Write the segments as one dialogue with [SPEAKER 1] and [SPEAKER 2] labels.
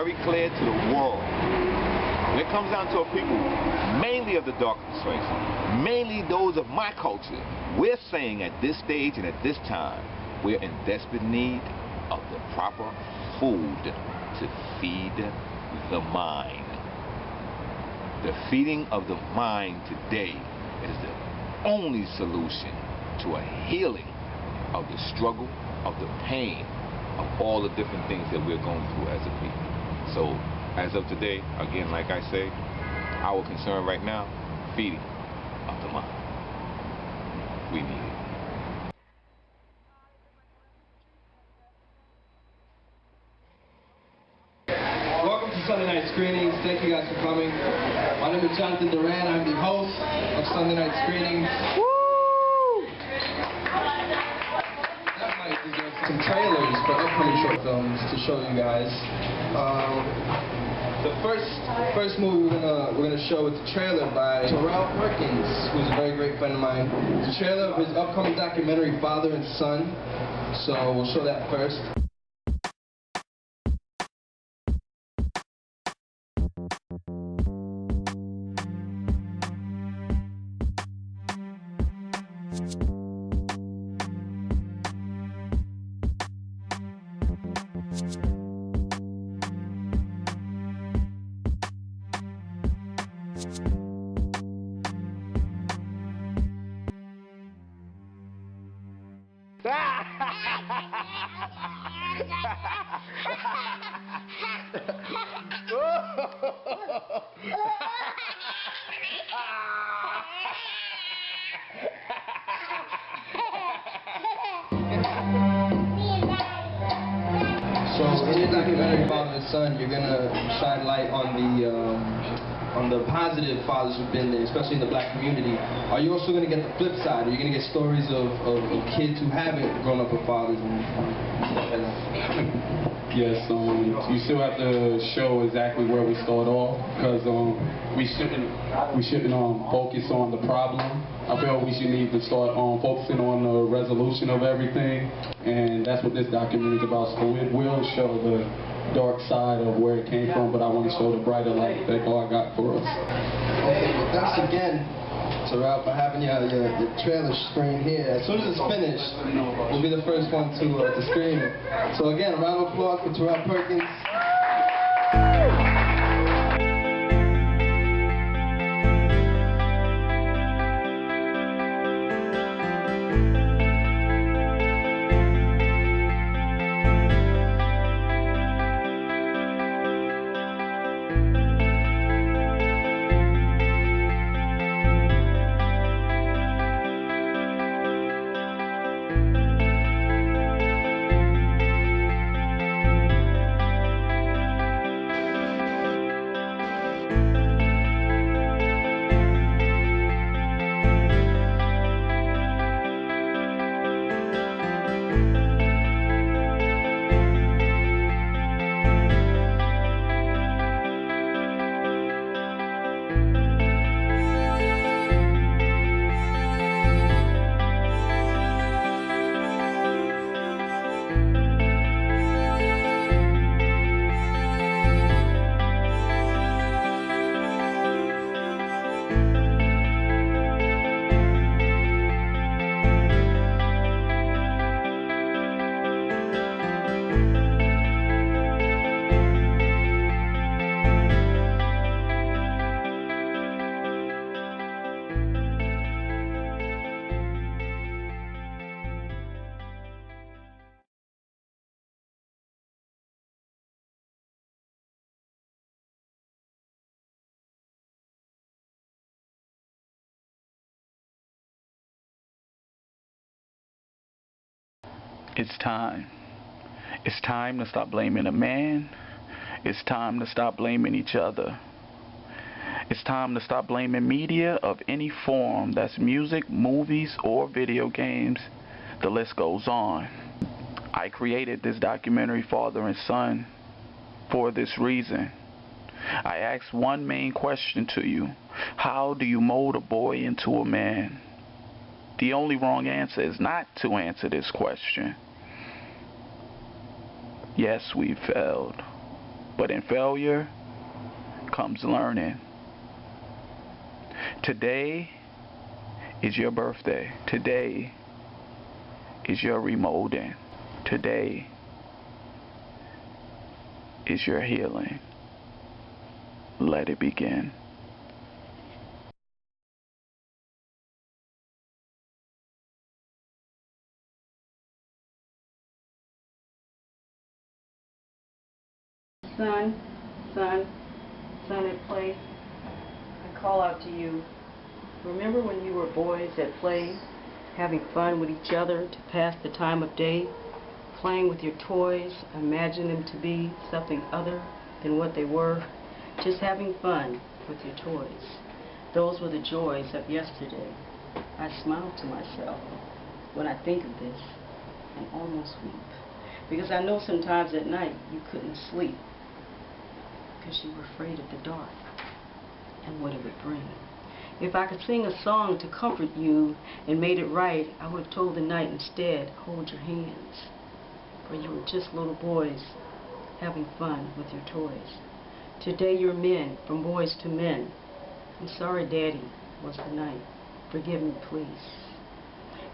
[SPEAKER 1] very clear to the world. When it comes down to a people, mainly of the dark persuasion, mainly those of my culture, we're saying at this stage and at this time, we're in desperate need of the proper food to feed the mind. The feeding of the mind today is the only solution to a healing of the struggle, of the pain, of all the different things that we're going through as a people. So, as of today, again, like I say, our concern right now, feeding of the mind. We need it.
[SPEAKER 2] Welcome to Sunday Night Screenings. Thank you guys for coming. My name is Jonathan Duran. I'm the host of Sunday Night Screenings. Woo! That might deserve some trailers for upcoming short films to show you guys. The first movie we're gonna show is a trailer by Terrell Perkins, who's a very great friend of mine. It's a trailer of his upcoming documentary, Father and Son. So we'll show that first. So in your documentary, Father and Son, you're gonna shine light on the positive fathers who've been there, especially in the black community. Are you also gonna get the flip side? Are you gonna get stories of kids who haven't grown up with fathers and stuff like that?
[SPEAKER 3] Yes, you still have to show exactly where we start off, because we shouldn't focus on the problem. I feel we should need to start focusing on the resolution of everything, and that's what this documentary is about. So it will show the dark side of where it came from, but I want to show the brighter light that God got for us.
[SPEAKER 2] Okay, well, thanks again, Terrell, for having your trailer screen here. As soon as it's finished, we'll be the first one to screen it. So again, a round of applause for Terrell Perkins.
[SPEAKER 4] It's time. It's time to stop blaming a man. It's time to stop blaming each other. It's time to stop blaming media of any form. That's music, movies, or video games. The list goes on. I created this documentary, Father and Son, for this reason. I asked one main question to you. How do you mold a boy into a man? The only wrong answer is not to answer this question. Yes, we failed. But in failure comes learning. Today is your birthday. Today is your remolding. Today is your healing. Let it begin.
[SPEAKER 5] Son, son at play, I call out to you. Remember when you were boys at play, having fun with each other to pass the time of day, playing with your toys, imagine them to be something other than what they were, just having fun with your toys. Those were the joys of yesterday. I smile to myself when I think of this and almost weep, because I know sometimes at night you couldn't sleep because you were afraid of the dark and what it would bring. If I could sing a song to comfort you and made it right, I would have told the night instead, hold your hands. For you were just little boys having fun with your toys. Today you're men, from boys to men. I'm sorry, Daddy, was the night. Forgive me, please.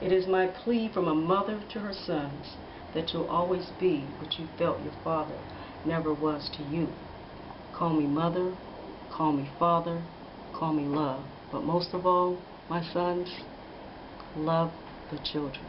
[SPEAKER 5] It is my plea from a mother to her sons that you'll always be what you felt your father never was to you. Call me mother, call me father, call me love. But most of all, my sons, love the children.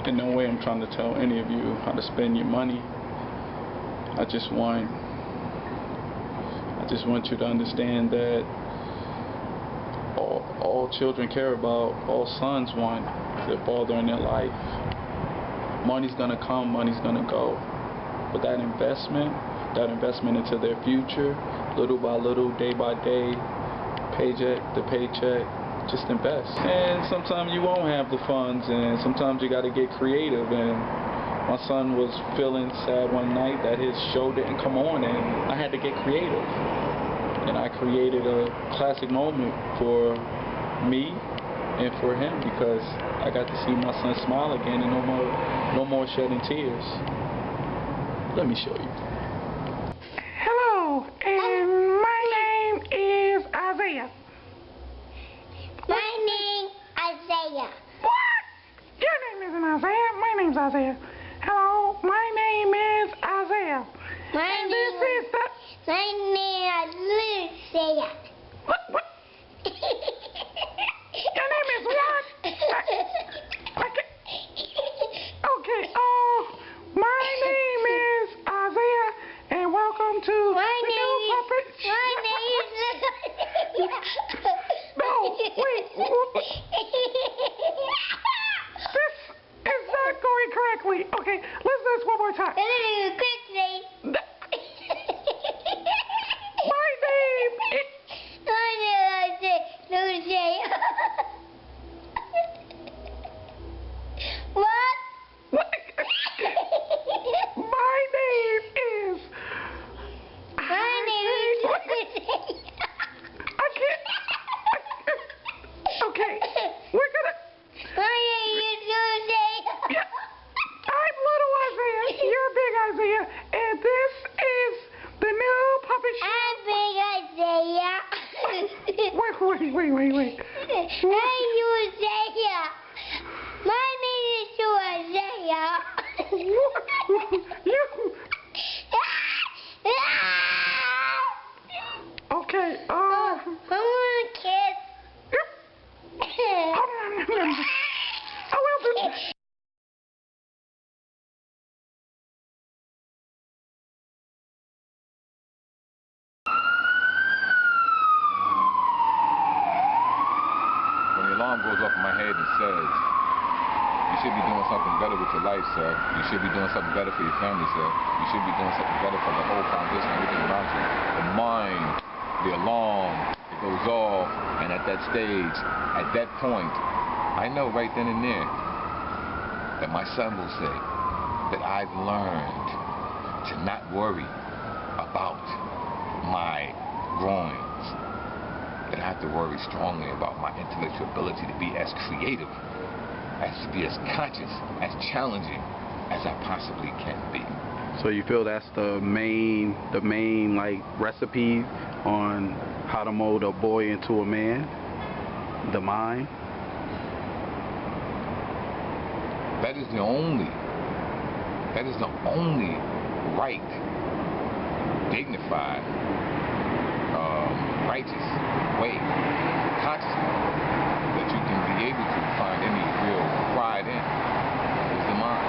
[SPEAKER 4] In no way I'm trying to tell any of you how to spend your money. I just want you to understand that all children care about, all sons want, is their father in their life. Money's gonna come, money's gonna go. But that investment into their future, little by little, day by day, paycheck to paycheck, just invest. And sometimes you won't have the funds, and sometimes you got to get creative. And my son was feeling sad one night that his show didn't come on, and I had to get creative. And I created a classic moment for me and for him, because I got to see my son smile again and no more shedding tears. Let me show you.
[SPEAKER 6] Hello, and my name is Isaiah.
[SPEAKER 7] My name Isaiah.
[SPEAKER 6] What? Your name isn't Isaiah. My name's Isaiah. Hello, my name is Isaiah.
[SPEAKER 7] My
[SPEAKER 6] and
[SPEAKER 7] name
[SPEAKER 6] this is the...
[SPEAKER 7] My name is Isaiah.
[SPEAKER 6] What? Your name is what? Okay, my name is Isaiah, and welcome to the new puppet show.
[SPEAKER 7] My name is...
[SPEAKER 6] No, wait. This is not going correctly. Okay, let's do this one more time.
[SPEAKER 7] Quickly.
[SPEAKER 6] My name is...
[SPEAKER 7] What?
[SPEAKER 6] My name is...
[SPEAKER 7] My name is...
[SPEAKER 6] I can't... Okay, we're gonna...
[SPEAKER 7] My name is Isaiah.
[SPEAKER 6] Yeah, I'm little Isaiah, you're big Isaiah, and this is the new puppet show.
[SPEAKER 7] I'm big Isaiah.
[SPEAKER 6] Wait.
[SPEAKER 7] Hey, you Isaiah. My name is Isaiah.
[SPEAKER 6] Okay,
[SPEAKER 7] I want a kiss.
[SPEAKER 6] I will do.
[SPEAKER 1] When the alarm goes off in my head and says, you should be doing something better with your life, sir. You should be doing something better for your family, sir. You should be doing something better for the whole foundation, everything around you. The mind, the alarm, it goes off, and at that stage, at that point, I know right then and there that my son will say, that I've learned to not worry about my groins, that I have to worry strongly about my intellectual ability to be as creative, to be as conscious, as challenging as I possibly can be.
[SPEAKER 4] So you feel that's the main like recipe on how to mold a boy into a man? The mind?
[SPEAKER 1] That is the only right, dignified, righteous way, conscious that you can be able to find any real pride in is the mind.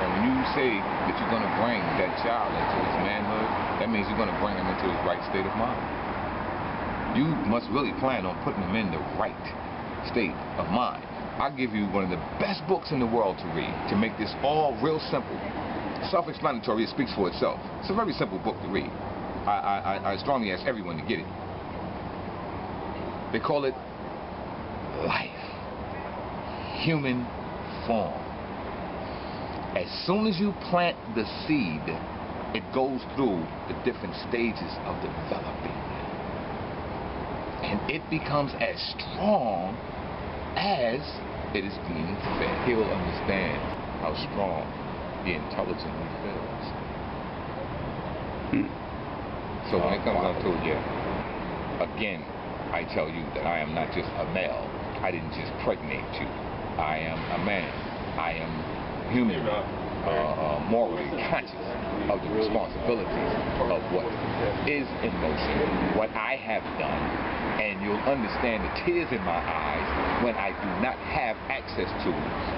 [SPEAKER 1] And when you say that you're going to bring that child into his manhood, that means you're going to bring him into his right state of mind. You must really plan on putting him in the right state of mind. I'll give you one of the best books in the world to read to make this all real simple. Self-explanatory, it speaks for itself. It's a very simple book to read. I strongly ask everyone to get it. They call it Life, Human Form. As soon as you plant the seed, it goes through the different stages of developing. And it becomes as strong as it is being fed. He will understand how strong the intelligently feels. So when it comes down to it, again, I tell you that I am not just a male. I didn't just pregnate you. I am a man. I am human, morally conscious of the responsibilities of what is in motion, what I have done. And you'll understand the tears in my eyes when I do not have access to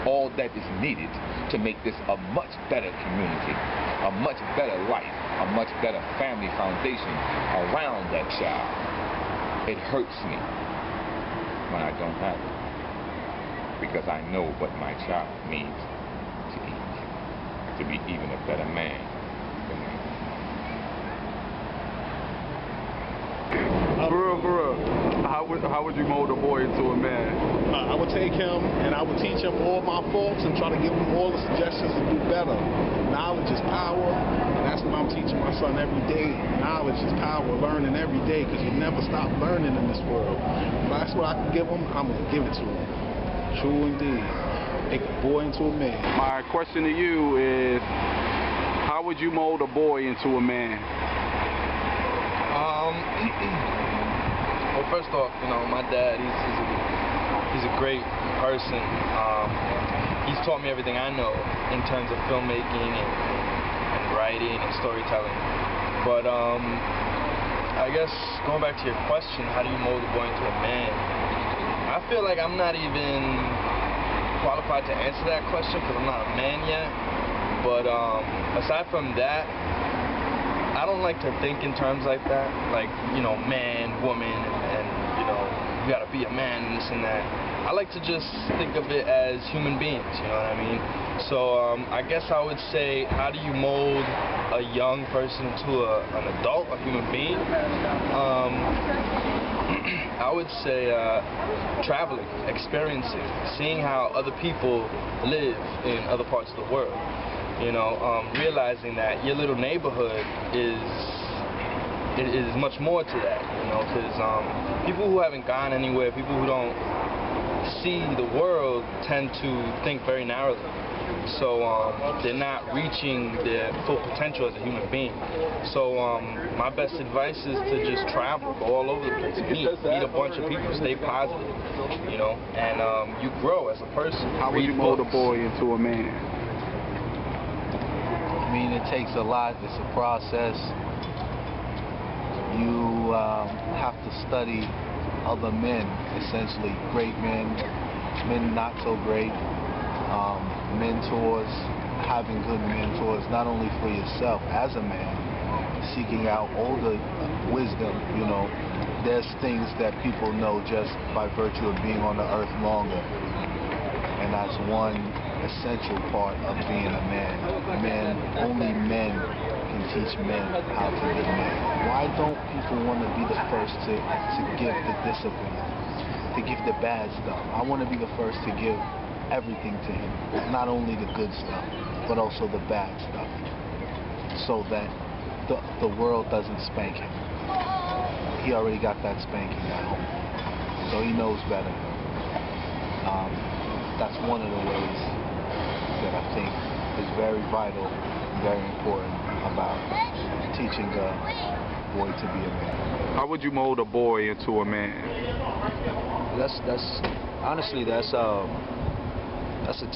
[SPEAKER 1] all that is needed to make this a much better community, a much better life, a much better family foundation around that child. It hurts me when I don't have it, because I know what my child needs to eat, to be even a better man than me.
[SPEAKER 4] For real. How would you mold a boy into a man?
[SPEAKER 8] I would take him and I would teach him all my faults and try to give him all the suggestions to do better. Knowledge is power, and that's what I'm teaching my son every day. Knowledge is power, learning every day, because you never stop learning in this world. If that's what I can give him, I'm going to give it to him. True indeed. Make a boy into a man.
[SPEAKER 4] My question to you is, how would you mold a boy into a man?
[SPEAKER 2] Well, first off, my dad, he's a great person. He's taught me everything I know in terms of filmmaking and writing and storytelling. But I guess going back to your question, how do you mold a boy into a man? I feel like I'm not even qualified to answer that question because I'm not a man yet. But aside from that, I don't like to think in terms like that, like, man, woman, and you gotta be a man and this and that. I like to just think of it as human beings, you know what I mean? So I guess I would say, how do you mold a young person into an adult, a human being? I would say traveling, experiencing, seeing how other people live in other parts of the world. Realizing that your little neighborhood is much more to that, because people who haven't gone anywhere, people who don't see the world tend to think very narrowly. So they're not reaching their full potential as a human being. So my best advice is to just travel, go all over the place, meet a bunch of people, stay positive, and you grow as a person.
[SPEAKER 4] How would you mold a boy into a man?
[SPEAKER 9] I mean, it takes a lot. It's a process. You have to study other men, essentially. Great men, men not so great, mentors, having good mentors, not only for yourself as a man, seeking out older wisdom. There's things that people know just by virtue of being on the earth longer. And that's one essential part of being a man. Only men can teach men how to be men. Why don't people want to be the first to give the discipline, to give the bad stuff? I want to be the first to give everything to him, not only the good stuff, but also the bad stuff, so that the world doesn't spank him. He already got that spanking at home, so he knows better. That's one of the ways that I think is very vital, very important about teaching a boy to be a man.
[SPEAKER 4] How would you mold a boy into a man?
[SPEAKER 10] Honestly, that's a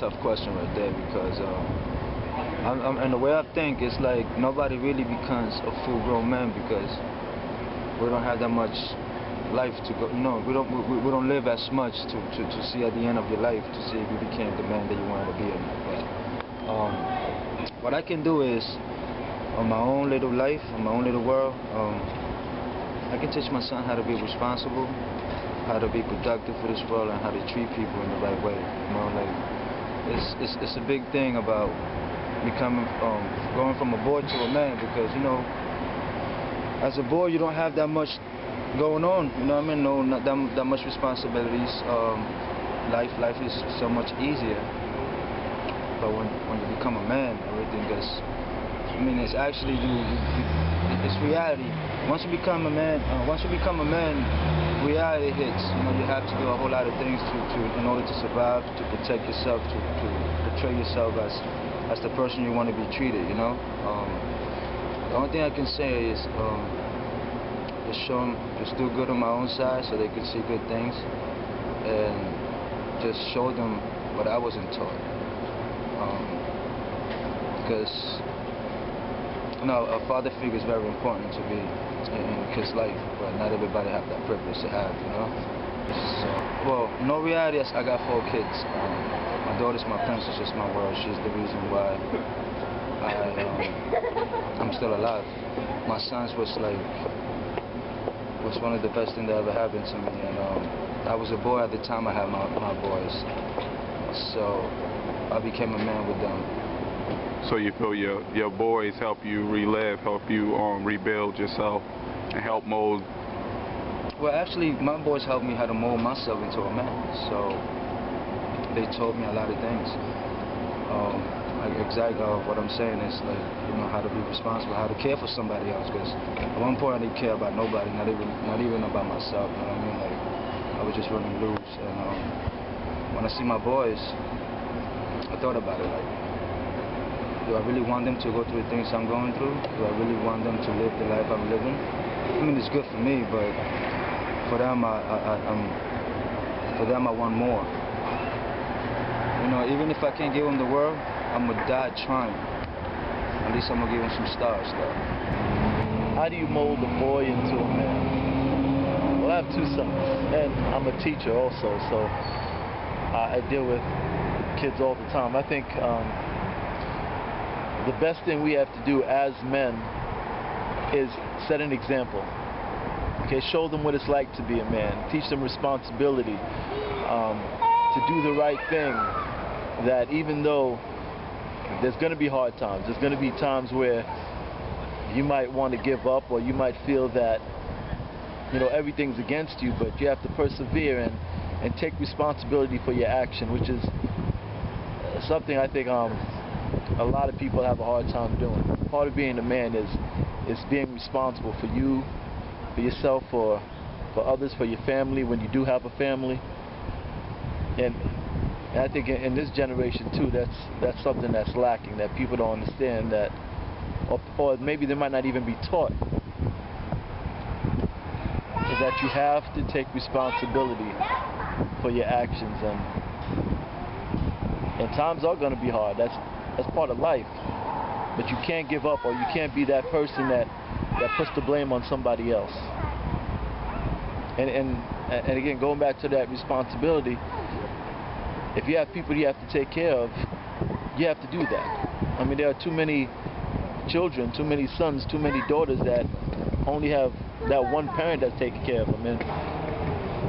[SPEAKER 10] tough question right there, because and the way I think, it's like nobody really becomes a full-grown man, because we don't have that much life to go. We don't live as much to see at the end of your life to see if you became the man that you wanted to be. But what I can do is, on my own little life, on my own little world, I can teach my son how to be responsible, how to be productive for this world, and how to treat people in the right way. Like it's a big thing about becoming, going from a boy to a man, because as a boy you don't have that much going on. What I mean? No, not that much responsibilities. Life is so much easier. But when you become a man, everything gets. It's actually it's reality. Once you become a man, reality hits. You have to do a whole lot of things in order to survive, to protect yourself, to portray yourself as the person you want to be treated. The only thing I can say is just show them, just do good on my own side so they can see good things, and just show them what I wasn't taught. Because a father figure is very important to be in kid's life, but not everybody have that privilege to have, So, well, no reality, I got 4 kids. My daughter's my princess, just my world. She's the reason why I'm still alive. My sons was one of the best things that ever happened to me, and I was a boy at the time I had my boys, so I became a man with them.
[SPEAKER 4] So you feel your boys help you relive, help you rebuild yourself, and help mold?
[SPEAKER 10] Well, actually, my boys helped me how to mold myself into a man. So they taught me a lot of things. Exactly what I'm saying is how to be responsible, how to care for somebody else. Because at one point I didn't care about nobody, not even about myself. You know what I mean? I was just running loose. And when I see my boys, I thought about it. Do I really want them to go through the things I'm going through? Do I really want them to live the life I'm living? It's good for me, but for them, I want more. Even if I can't give them the world, I'm gonna die trying. At least I'm gonna give them some stars, though.
[SPEAKER 11] How do you mold a boy into a man? Well, I have 2 sons, and I'm a teacher also, so I deal with kids all the time. I think the best thing we have to do as men is set an example. Okay, show them what it's like to be a man. Teach them responsibility, to do the right thing. That even though there's going to be hard times, there's going to be times where you might want to give up, or you might feel that everything's against you, but you have to persevere and take responsibility for your action, which is something I think a lot of people have a hard time doing. Part of being a man is being responsible for you, for yourself, for others, for your family when you do have a family. And I think in this generation too, that's something that's lacking, that people don't understand, that, or maybe they might not even be taught, is that you have to take responsibility for your actions, and times are going to be hard. That's part of life, but you can't give up, or you can't be that person that puts the blame on somebody else. And again, going back to that responsibility, if you have people you have to take care of, you have to do that. There are too many children, too many sons, too many daughters that only have that one parent that's taking care of them. And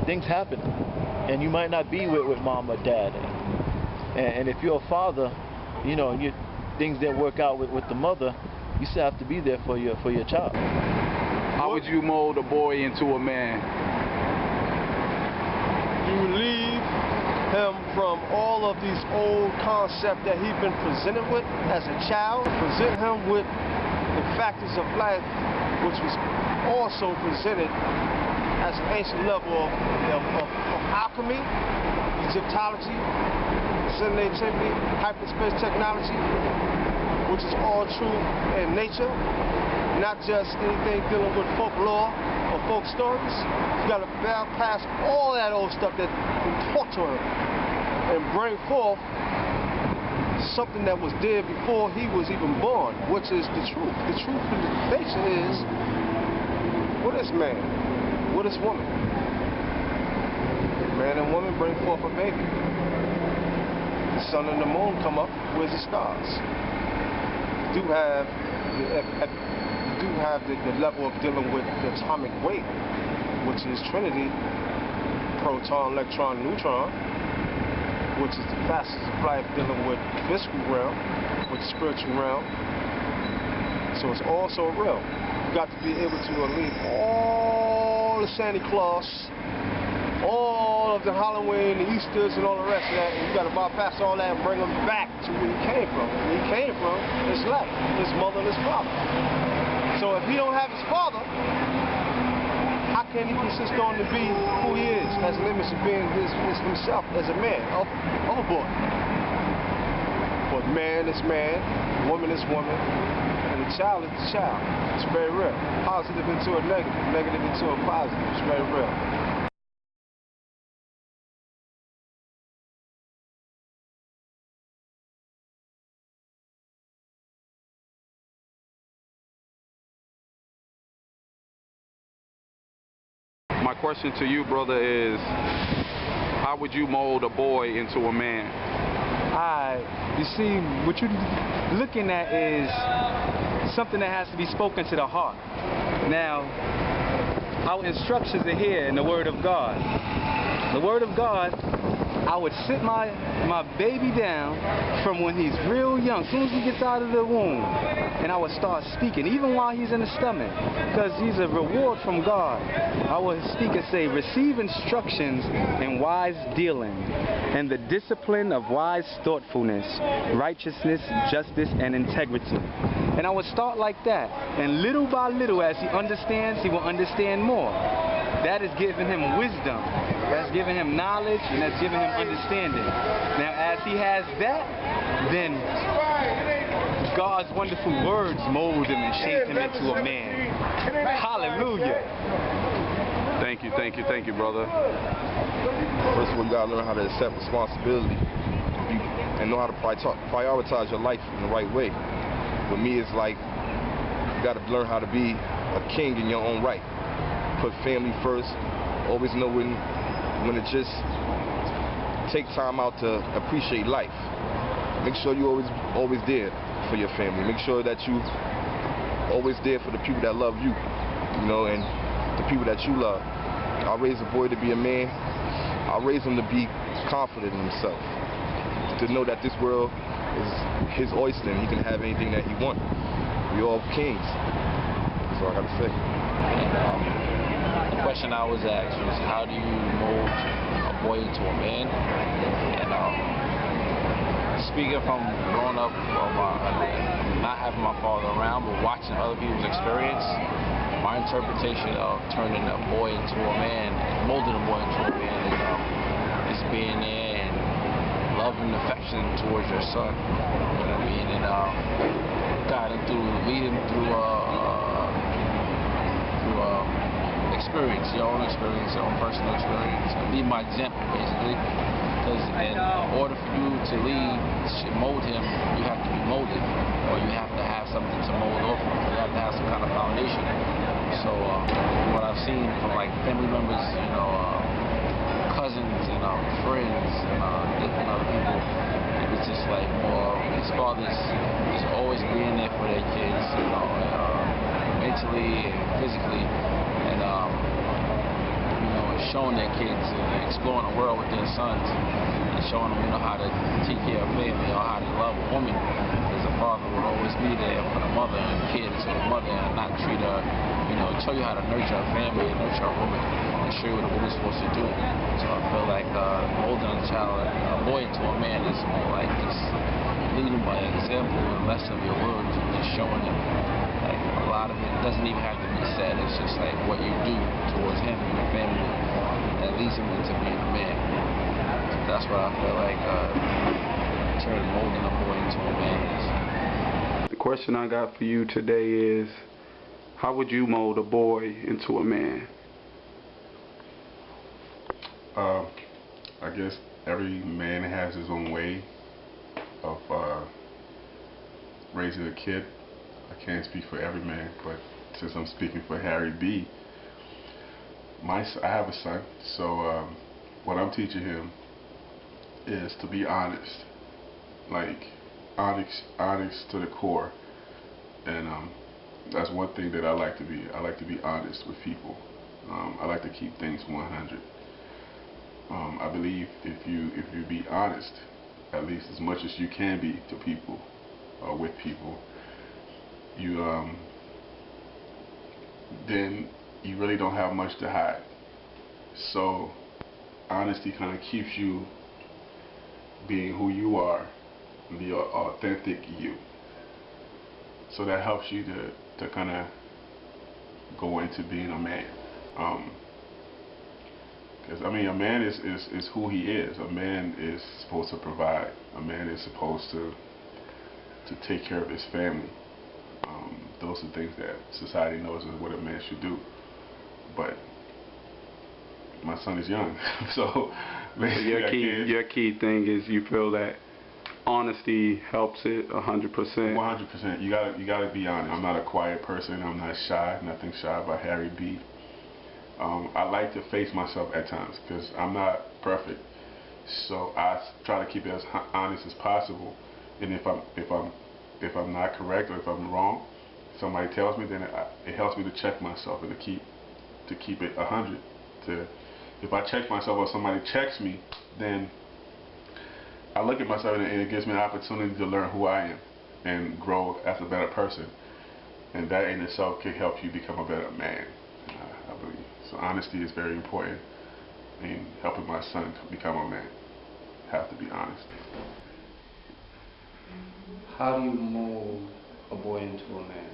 [SPEAKER 11] things happen, and you might not be with mom or dad. And if you're a father, and things didn't work out with the mother, you still have to be there for your child.
[SPEAKER 4] How would you mold a boy into a man?
[SPEAKER 8] You leave
[SPEAKER 12] him from all of these old concepts that he's been presented with as a child, present him with the factors of life, which was also presented as an ancient level of alchemy, Egyptology, syntheticity, hyperspace technology, which is all true in nature, not just anything dealing with folklore or folk stories. You got to bypass all that old stuff that's been taught to him and bring forth something that was there before he was even born, which is the truth. The truth of nature is, what is man? What is woman? Man and woman bring forth a baby. The sun and the moon come up, where's the stars? You do have the level of dealing with the atomic weight, which is Trinity, proton, electron, neutron, which is the facets of life dealing with the physical realm, with the spiritual realm. So it's also real. You got to be able to eliminate all the Santa Claus, all of the Halloween, the Easters, and all the rest of that, and you got to bypass all that and bring them back to where he came from. Where he came from is life, his mother and his father. So if he don't have his father, how can he persist on to be who he is as an image of being himself as a man of a boy? But man is man, woman is woman, and the child is the child. It's very real. Positive into a negative, negative into a positive. It's very real.
[SPEAKER 13] My question to you, brother, is how would you mold a boy into a man?
[SPEAKER 14] You see, what you're looking at is something that has to be spoken to the heart. Now, our instructions are here in the Word of God. The Word of God, I would sit my baby down from when he's real young, as soon as he gets out of the womb, and I would start speaking, even while he's in the stomach, because he's a reward from God. I would speak and say, receive instructions in wise dealing, and the discipline of wise thoughtfulness, righteousness, justice, and integrity. And I would start like that, and little by little, as he understands, he will understand more. That is giving him wisdom, that's giving him knowledge, and that's giving him understanding. Now, as he has that, then God's wonderful words mold him and shape him into a man. Hallelujah.
[SPEAKER 13] Thank you, brother.
[SPEAKER 15] First of all, you gotta learn how to accept responsibility and know how to prioritize your life in the right way. For me, it's like you gotta learn how to be a king in your own right. Put family first. Always know when to just take time out to appreciate life. Make sure you always there for your family. Make sure that you always there for the people that love you, you know, and the people that you love. I raise a boy to be a man. I raise him to be confident in himself, to know that this world is his oyster and he can have anything that he wants. We all kings. That's all I got to say.
[SPEAKER 16] The question I was asked was, how do you mold a boy into a man? And speaking from growing up, not having my father around, but watching other people's experience, my interpretation of turning a boy into a man, molding a boy into a man, is being there and love and affection towards your son. You know what I mean? And guiding through, leading through experience, your own experience, your own personal experience. Be my example, basically. Because in order for you to lead, mold him, you have to be molded, or you have to have something to mold off of. You have to have some kind of foundation. So what I've seen from like family members, you know, cousins and friends and different other people, it's just like more his fathers just always being there for their kids, you know, mentally and physically, and you know, showing their kids and exploring the world with their sons, and showing them, you know, how to take care of family, or how to love a woman, because the father would always be there for the mother and kids, or the mother, and not treat her, you know, show you how to nurture a family and nurture a woman. portray what a woman's supposed to do. So I feel like molding a boy into a man is more like just leading by example and less of your words and just showing him. Like a lot of it doesn't even have to be said. It's just like what you do towards him and your family that leads him into being a man. So that's what I feel like molding a boy into a man is.
[SPEAKER 13] The question I got for you today is, how would you mold a boy into a man?
[SPEAKER 17] I guess every man has his own way of raising a kid. I can't speak for every man, but since I'm speaking for Harry B, I have a son, so what I'm teaching him is to be honest, like honest to the core, and that's one thing that I like to be. I like to be honest with people. I like to keep things 100. I believe if you be honest, at least as much as you can be to people or with people, you then you really don't have much to hide. So honesty kind of keeps you being who you are, the authentic you. So that helps you to kind of go into being a man. Because I mean, a man is who he is. A man is supposed to provide. A man is supposed to take care of his family. Those are things that society knows is what a man should do. But my son is young, so
[SPEAKER 13] your key thing is you feel that honesty helps it 100%.
[SPEAKER 17] 100%. You gotta be honest. I'm not a quiet person. I'm not shy. Nothing shy about Harry B. I like to face myself at times because I'm not perfect. So I try to keep it as honest as possible. And if I'm not correct or if I'm wrong, somebody tells me, then it helps me to check myself and to keep it 100. If I check myself or somebody checks me, then I look at myself and it gives me an opportunity to learn who I am and grow as a better person. And that in itself can help you become a better man, I believe. So honesty is very important in helping my son become a man. Have to be honest.
[SPEAKER 2] How do you mold a boy into a man?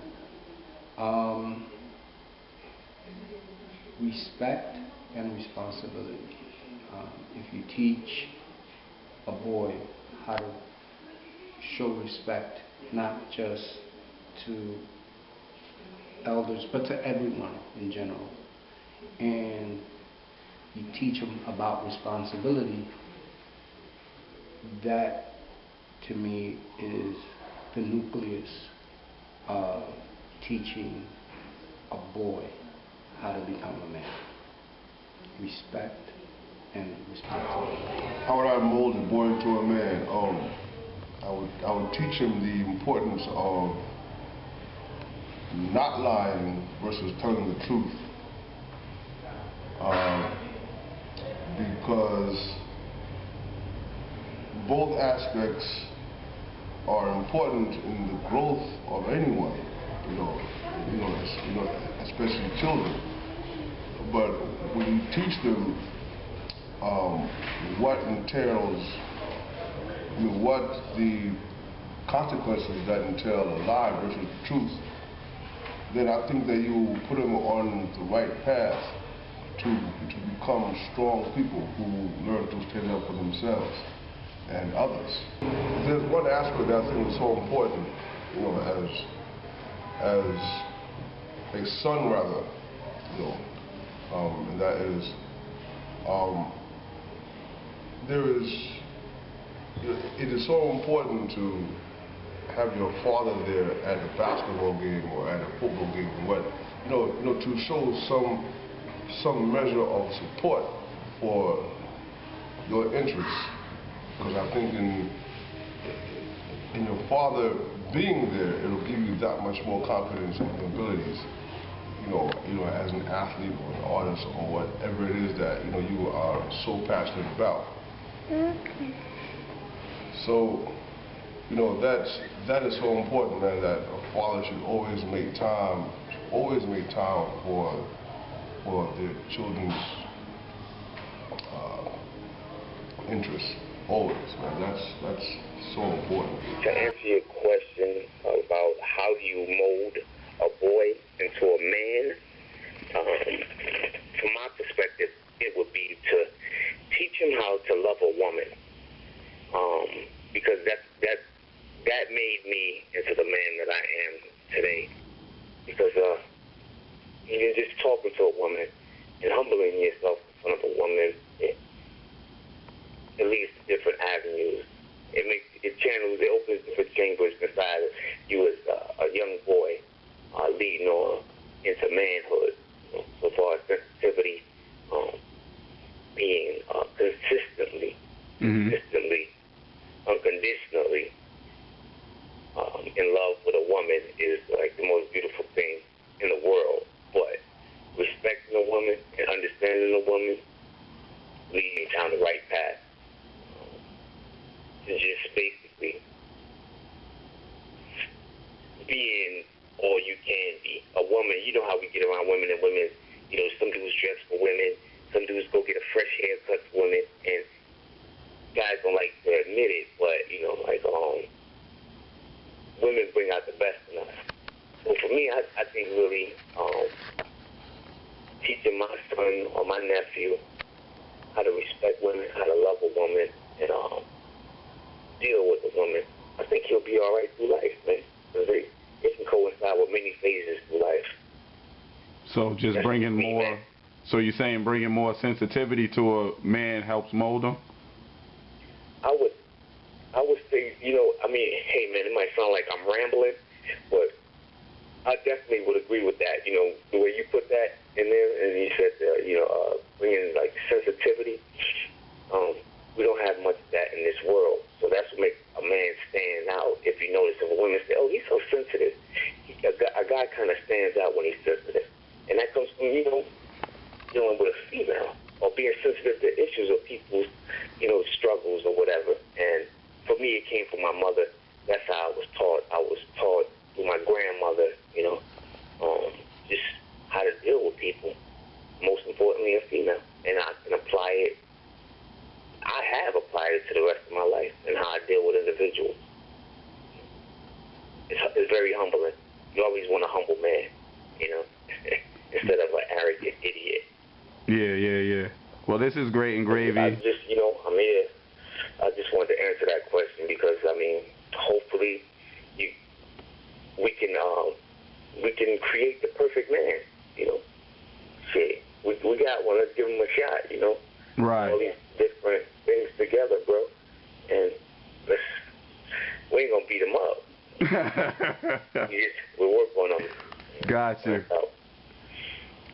[SPEAKER 2] Respect and responsibility. If you teach a boy how to show respect, not just to elders, but to everyone in general, and you teach them about responsibility, that to me is the nucleus of teaching a boy how to become a man. Respect and responsibility.
[SPEAKER 18] How would I mold a boy into a man? I would teach him the importance of not lying versus telling the truth. Because both aspects are important in the growth of anyone, especially children. But when you teach them what entails, what the consequences that entail a lie versus the truth, then I think that you put them on the right path to become strong people who learn to stand up for themselves and others. There's one aspect that I think is so important, as a son rather, and that is, it is so important to have your father there at a basketball game or at a football game, to show some measure of support for your interests. Because I think in your father being there, it'll give you that much more confidence in your abilities. As an athlete or an artist or whatever it is that you are so passionate about. Okay. So, that is so important, man, that a father should always make time for their children's interests, always, man. That's so important.
[SPEAKER 19] To answer your question about how do you mold a boy into a man, from my perspective, it would be to teach him how to love a woman, because that made me into the man that I am today. Because even just talking to a woman and humbling yourself in front of a woman, it leads to different avenues. It opens different chambers inside of you as a young boy leading on into manhood. So far as sensitivity, being consistently, unconditionally in love with a woman is like the most beautiful thing in the world. But respecting a woman and understanding a woman, leading down the right path, is just basically being all you can be. A woman, you know how we get around women, and women, you know, some dudes dress for women, some dudes go get a fresh haircut for women, and guys don't like to admit it, but, you know, like, women bring out the best in us. So for me, I think really teaching my son or my nephew how to respect women, how to love a woman, and deal with a woman, I think he'll be all right through life, man. It can coincide with many phases through life.
[SPEAKER 13] So just bringing more, so you're saying bringing more sensitivity to a man helps mold him?
[SPEAKER 19] I would say, you know, I mean, hey man, it might sound like I'm rambling, but I definitely would agree with that. You know, the way you put that in there, and you said, you know, bringing like sensitivity. We don't have much of that in this world, so that's what makes a man stand out. If you notice, if a woman say, "Oh, he's so sensitive," a guy kind of stands out when he's sensitive, and that comes from, you know, dealing with a female or being sensitive to issues of people's, you know, struggles or whatever. And for me, it came from my mother. That's how I was taught. I was taught through my grandmother, you know, just how to deal with people. Most importantly, a female, and I can apply it. I have applied it to the rest of my life and how I deal with individuals. It's very humbling. You always want a humble man, you know, instead of an arrogant idiot.
[SPEAKER 13] Yeah. Well, this is great and gravy.
[SPEAKER 19] I just, you know, I'm here. I just wanted to answer that question because, I mean, hopefully we can create the perfect man, you know. Shit, we got one. Let's give him a shot, you know.
[SPEAKER 13] Right.
[SPEAKER 19] All these different things together, bro. And we ain't gonna beat them up. We'll work on them.
[SPEAKER 13] Gotcha.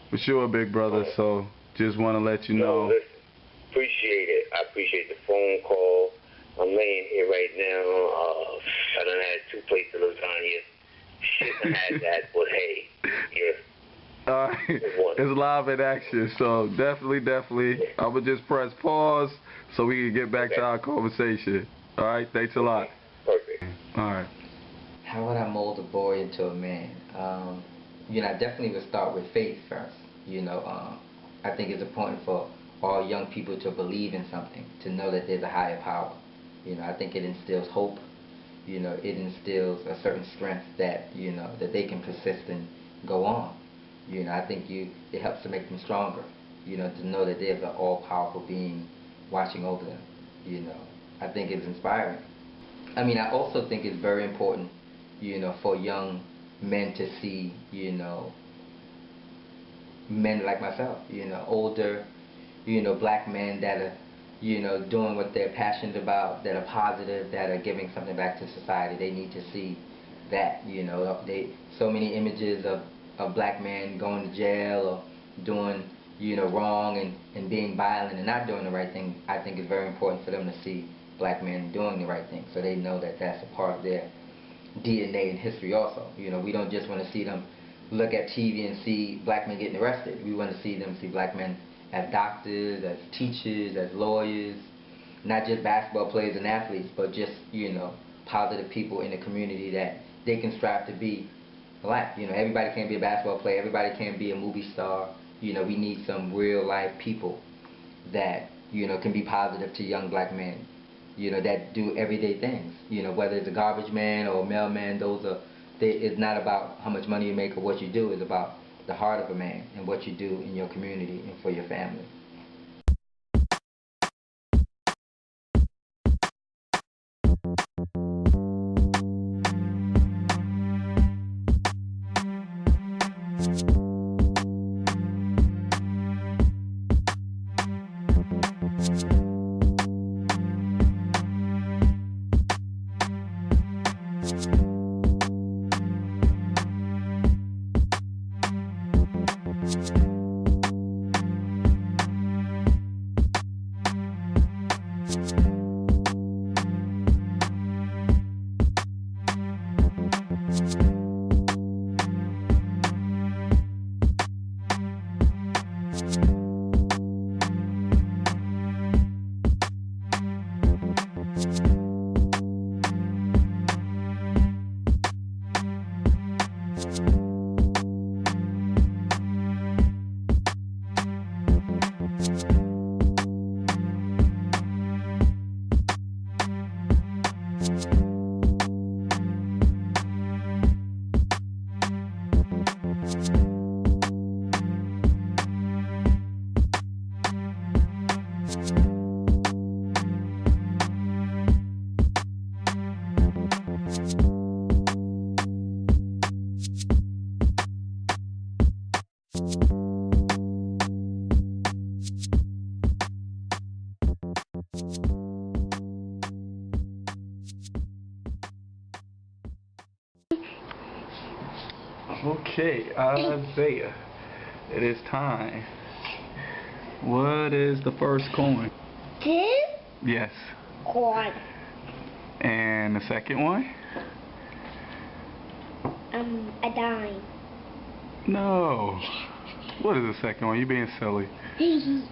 [SPEAKER 13] For sure, big brother. So just want to let you know.
[SPEAKER 19] Listen, appreciate it. I appreciate the phone call. I'm laying here right now. I done had 2 plates of lasagna. Shouldn't have had that, but hey, yeah.
[SPEAKER 13] It's live in action, so definitely. I would just press pause so we can get back to our conversation. All right, thanks a lot.
[SPEAKER 19] Perfect.
[SPEAKER 13] All right.
[SPEAKER 20] How would I mold a boy into a man? You know, I definitely would start with faith first. You know, I think it's important for all young people to believe in something, to know that there's a higher power. You know, I think it instills hope. You know, it instills a certain strength that, you know, that they can persist and go on. You know, I think it helps to make them stronger, you know, to know that there's an all-powerful being watching over them, you know. I think it's inspiring. I mean, I also think it's very important, you know, for young men to see, you know, men like myself, you know, older, you know, black men that are, you know, doing what they're passionate about, that are positive, that are giving something back to society. They need to see that, you know. So many images of black men going to jail or doing, you know, wrong and being violent and not doing the right thing. I think it's very important for them to see black men doing the right thing, so they know that that's a part of their DNA and history also. You know, we don't just want to see them look at TV and see black men getting arrested. We want to see them see black men as doctors, as teachers, as lawyers, not just basketball players and athletes, but just, you know, positive people in the community that they can strive to be like. You know, everybody can't be a basketball player, everybody can't be a movie star. You know, we need some real life people that, you know, can be positive to young black men, you know, that do everyday things. You know, whether it's a garbage man or a mailman, it's not about how much money you make or what you do. It's about the heart of a man and what you do in your community and for your family.
[SPEAKER 4] Okay, Isaiah, it is time. What is the first coin?
[SPEAKER 7] This
[SPEAKER 4] Yes.
[SPEAKER 7] coin.
[SPEAKER 4] And the second one?
[SPEAKER 7] A dime.
[SPEAKER 4] No. What is the second one? You being silly.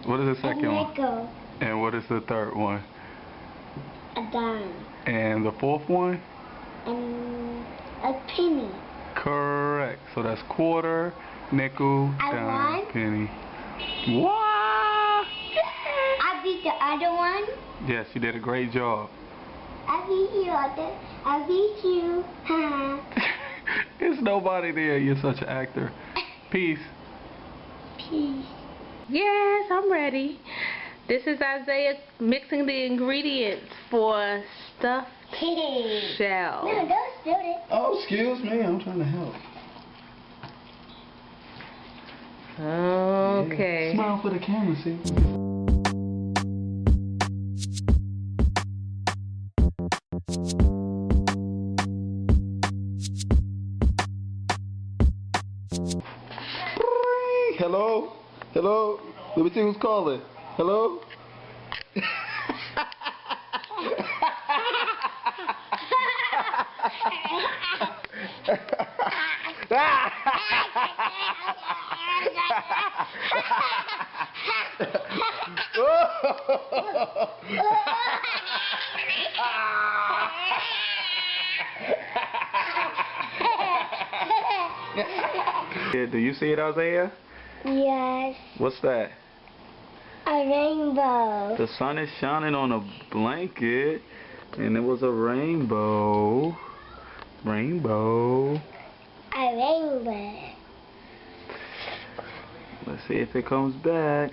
[SPEAKER 4] What is the second
[SPEAKER 7] a
[SPEAKER 4] one?
[SPEAKER 7] nickel.
[SPEAKER 4] And what is the third one?
[SPEAKER 7] A dime.
[SPEAKER 4] And the fourth one?
[SPEAKER 7] A penny.
[SPEAKER 4] Correct. So that's quarter, nickel, dime, penny. What?
[SPEAKER 7] I beat the other one.
[SPEAKER 4] Yes, you did a great job.
[SPEAKER 7] I beat you other. I beat you.
[SPEAKER 4] There's nobody there. You're such an actor. Peace.
[SPEAKER 7] Peace.
[SPEAKER 21] Yes, I'm ready. This is Isaiah mixing the ingredients for stuffed shell.
[SPEAKER 7] No, don't spill it.
[SPEAKER 4] Oh, excuse me. I'm trying to help.
[SPEAKER 21] Okay.
[SPEAKER 4] Yeah. Smile for the camera, see? Hello? Hello? Let me see who's calling. Hello? Yeah, do you see it, Isaiah?
[SPEAKER 7] Yes.
[SPEAKER 4] What's that?
[SPEAKER 7] A rainbow.
[SPEAKER 4] The sun is shining on a blanket, and it was a rainbow. Rainbow.
[SPEAKER 7] A rainbow.
[SPEAKER 4] Let's see if it comes back.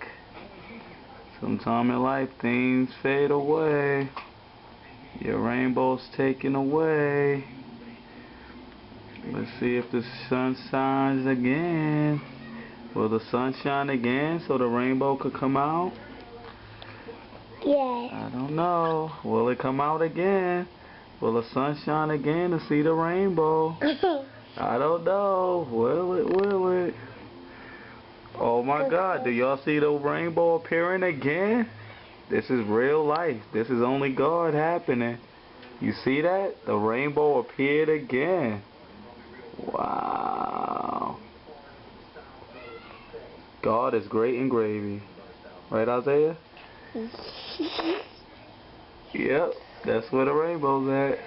[SPEAKER 4] Sometime in life, things fade away. Your rainbow's taken away. Let's see if the sun shines again. Will the sun shine again so the rainbow could come out?
[SPEAKER 7] Yes.
[SPEAKER 4] I don't know. Will it come out again? Will the sun shine again to see the rainbow? I don't know. Will it? Will it? Oh my God, do y'all see the rainbow appearing again? This is real life. This is only God happening. You see that? The rainbow appeared again. Wow. God is great and gravy. Right, Isaiah? Yep, that's where the rainbow's at.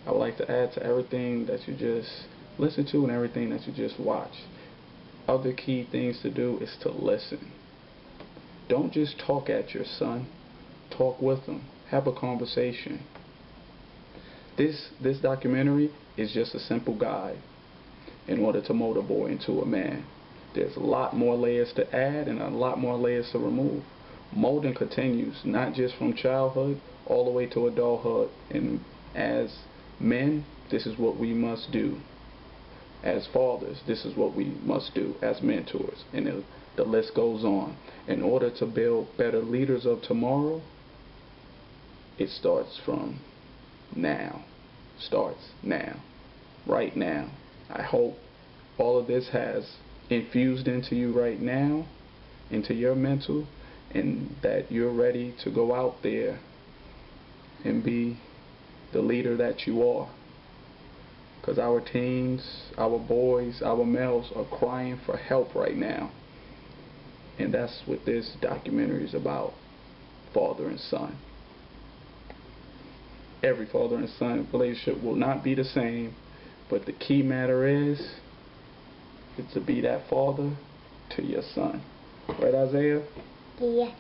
[SPEAKER 4] I would like to add to everything that you just listened to and everything that you just watched. Other key things to do is to listen. Don't just talk at your son. Talk with him. Have a conversation. This documentary is just a simple guide in order to mold a boy into a man. There's a lot more layers to add and a lot more layers to remove. Molding continues, not just from childhood all the way to adulthood. And as men, this is what we must do. As fathers, this is what we must do. As mentors, and the list goes on. In order to build better leaders of tomorrow, it starts from now. Starts now. Right now. I hope all of this has infused into you right now, into your mental, and that you're ready to go out there and be the leader that you are. Because our teens, our boys, our males are crying for help right now. And that's what this documentary is about. Father and son. Every father and son relationship will not be the same, but the key matter is to be that father to your son. Right, Isaiah?
[SPEAKER 7] Yes.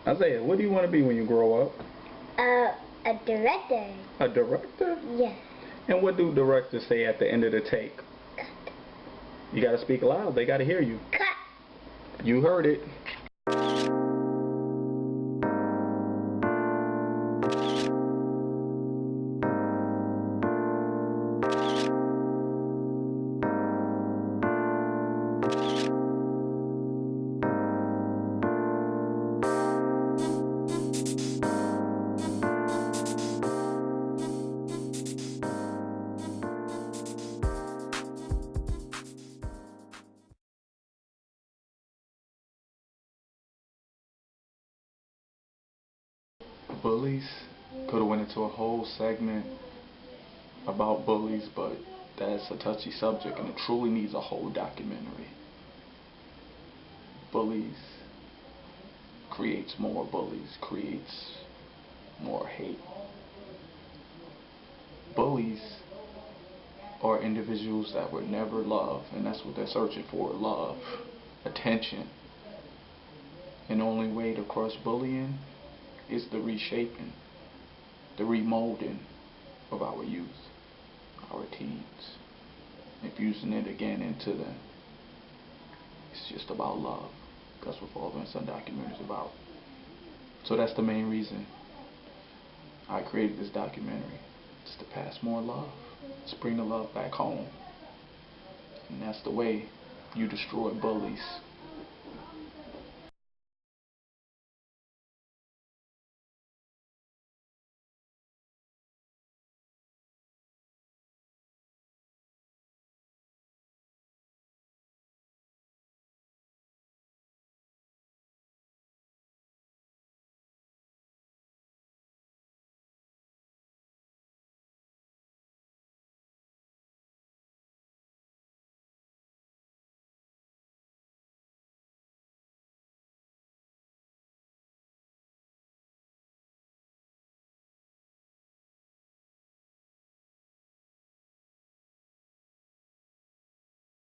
[SPEAKER 4] Isaiah, what do you want to be when you grow up?
[SPEAKER 7] A director.
[SPEAKER 4] A director?
[SPEAKER 7] Yes.
[SPEAKER 4] And what do directors say at the end of the take?
[SPEAKER 7] Cut.
[SPEAKER 4] You got to speak loud. They got to hear you.
[SPEAKER 7] Cut.
[SPEAKER 4] You heard it. bullies. Could have went into a whole segment about bullies, but that's a touchy subject and it truly needs a whole documentary. Bullies creates more bullies, creates more hate. Bullies are individuals that were never loved, and that's what they're searching for, love, attention. And the only way to crush bullying is the reshaping, the remolding of our youth, our teens, infusing it again into them. It's just about love. That's what Father and Son documentary is about. So that's the main reason I created this documentary. It's to pass more love. It's bring the love back home. And that's the way you destroy bullies.